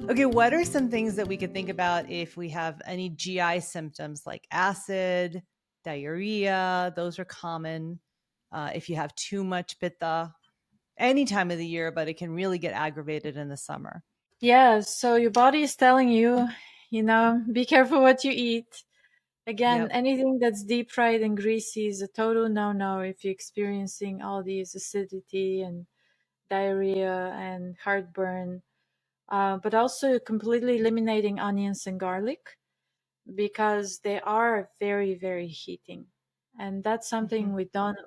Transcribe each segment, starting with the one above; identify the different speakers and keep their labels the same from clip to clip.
Speaker 1: Okay, what are some things that we could think about if we have any GI symptoms like acid, diarrhea? Those are common. If you have too much pitta, any time of the year, but it can really get aggravated in the summer.
Speaker 2: Yeah, so your body is telling you, be careful what you eat. Again,
Speaker 1: Yep.
Speaker 2: anything that's deep fried and greasy is a total no-no if you're experiencing all these acidity and diarrhea and heartburn. But also completely eliminating onions and garlic because they are very, very heating. And that's
Speaker 1: Hmm.
Speaker 2: something we don't,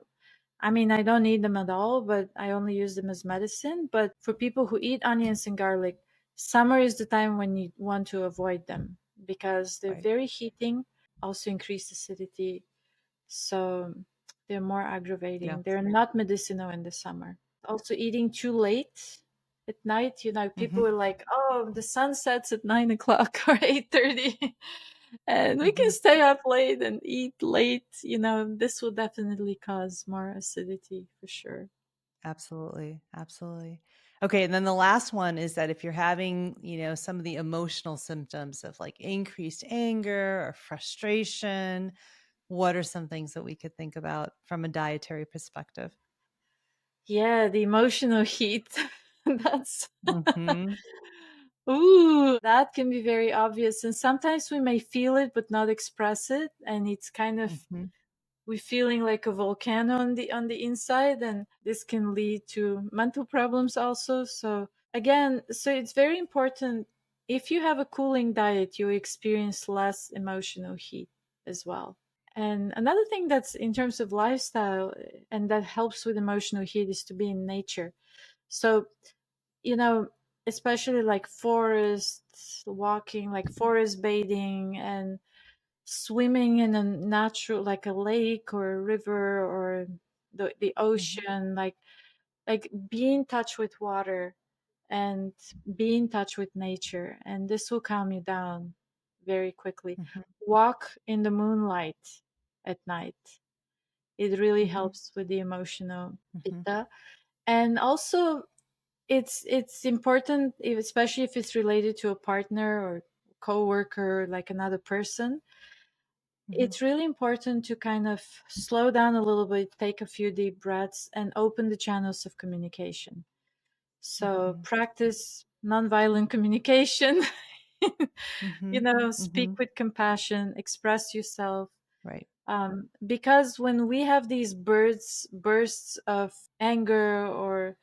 Speaker 2: I mean, I don't eat them at all, but I only use them as medicine. But for people who eat onions and garlic, summer is the time when you want to avoid them because they're
Speaker 1: Right.
Speaker 2: very heating, also increase acidity. So they're more
Speaker 1: Yeah.
Speaker 2: aggravating. They're not medicinal in the summer. Also, eating too late at night, people
Speaker 1: Hmm.
Speaker 2: are like, oh, the sun sets at 9 o'clock or 8:30. And we can
Speaker 1: Hmm.
Speaker 2: stay up late and eat late. This will definitely cause more acidity for sure.
Speaker 1: Absolutely. Absolutely. Okay. And then the last one is that if you're having, some of the emotional symptoms of like increased anger or frustration, what are some things that we could think about from a dietary perspective?
Speaker 2: Yeah, the emotional heat. That's
Speaker 1: Hmm.
Speaker 2: ooh, that can be very obvious. And sometimes we may feel it but not express it. And it's kind of
Speaker 1: Hmm.
Speaker 2: we feeling like a volcano on the inside, and this can lead to mental problems also. So again, so it's very important. If you have a cooling diet, you experience less emotional heat as well. And another thing that's in terms of lifestyle and that helps with emotional heat is to be in nature. So, you know, especially like forests, walking, like forest bathing and swimming in a natural, like a lake or a river or the
Speaker 1: Hmm.
Speaker 2: ocean, like be in touch with water and be in touch with nature, and this will calm you down very quickly.
Speaker 1: Hmm.
Speaker 2: Walk in the moonlight at night. It really
Speaker 1: Hmm.
Speaker 2: helps with the emotional
Speaker 1: Hmm.
Speaker 2: pitta. And also it's important, especially if it's related to a partner or coworker, like another person.
Speaker 1: Hmm.
Speaker 2: It's really important to kind of slow down a little bit, take a few deep breaths, and open the channels of communication. So
Speaker 1: Hmm.
Speaker 2: practice nonviolent communication.
Speaker 1: Hmm. Hmm.
Speaker 2: Speak with compassion, express yourself.
Speaker 1: Right.
Speaker 2: Because when we have these bursts of anger or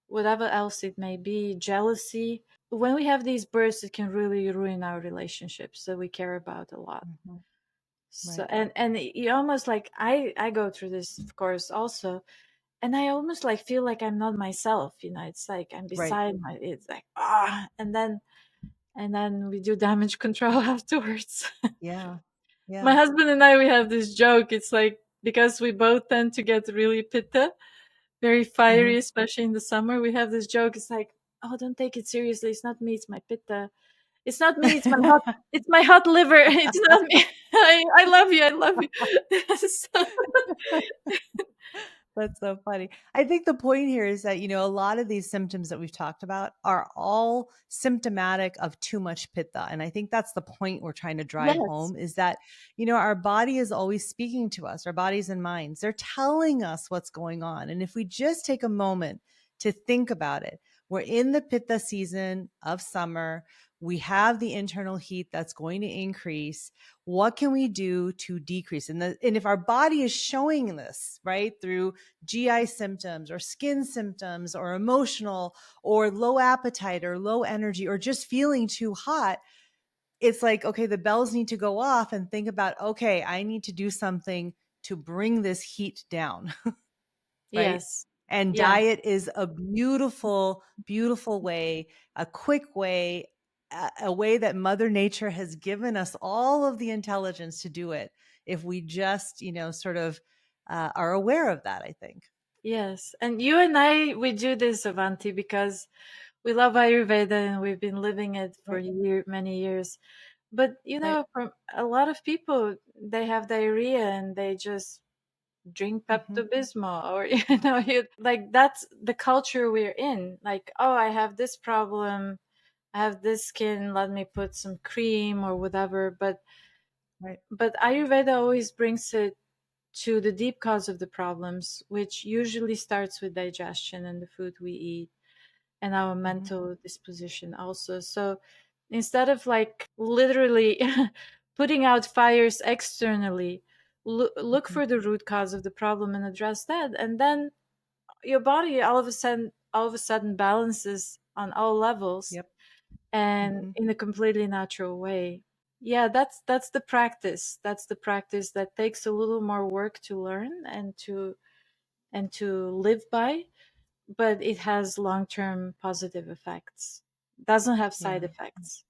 Speaker 2: whatever else it may be, jealousy, when we have these bursts, it can really ruin our relationships that we care about a lot.
Speaker 1: Hmm.
Speaker 2: So
Speaker 1: Right.
Speaker 2: and you almost like I go through this, of course, also, and I almost like feel like I'm not myself. It's like I'm
Speaker 1: Right.
Speaker 2: beside my. It's like and then we do damage control afterwards.
Speaker 1: Yeah.
Speaker 2: My
Speaker 1: Yeah.
Speaker 2: husband and I, we have this joke. It's like because we both tend to get really pitta, very
Speaker 1: Hmm.
Speaker 2: fiery, especially in the summer. We have this joke. It's like, oh, don't take it seriously. It's not me. It's my pitta. It's not me. It's my hot. It's my hot liver. It's not me. I love you. I love you. So,
Speaker 1: That's so funny. I think the point here is that, a lot of these symptoms that we've talked about are all symptomatic of too much pitta. And I think that's the point we're trying to drive
Speaker 2: yes.
Speaker 1: home is that, our body is always speaking to us, our bodies and minds. They're telling us what's going on. And if we just take a moment to think about it, we're in the pitta season of summer. We have the internal heat that's going to increase. What can we do to decrease? And if our body is showing this, right, through GI symptoms or skin symptoms or emotional or low appetite or low energy or just feeling too hot, it's like, okay, the bells need to go off and think about, okay, I need to do something to bring this heat down, right?
Speaker 2: Yes.
Speaker 1: And
Speaker 2: Yeah.
Speaker 1: diet is a beautiful, beautiful way, a quick way, a way that Mother Nature has given us all of the intelligence to do it. If we just, sort of are aware of that, I think.
Speaker 2: Yes. And you and I, we do this, Avanti, because we love Ayurveda and we've been living it for
Speaker 1: Right.
Speaker 2: many years. But
Speaker 1: Right.
Speaker 2: from a lot of people, they have diarrhea and they just drink
Speaker 1: Hmm.
Speaker 2: Pepto-Bismol, or like that's the culture we're in. Like, oh, I have this problem. I have this skin, let me put some cream or whatever.
Speaker 1: Right.
Speaker 2: But Ayurveda always brings it to the deep cause of the problems, which usually starts with digestion and the food we eat and our
Speaker 1: Hmm.
Speaker 2: mental disposition also. So instead of like literally putting out fires externally, look
Speaker 1: Hmm.
Speaker 2: for the root cause of the problem and address that, and then your body all of a sudden balances on all levels
Speaker 1: Yep.
Speaker 2: and
Speaker 1: Hmm.
Speaker 2: in a completely natural way. Yeah, that's the practice. That's the practice that takes a little more work to learn and to live by, but it has long-term positive effects. Doesn't have side
Speaker 1: Yeah.
Speaker 2: effects.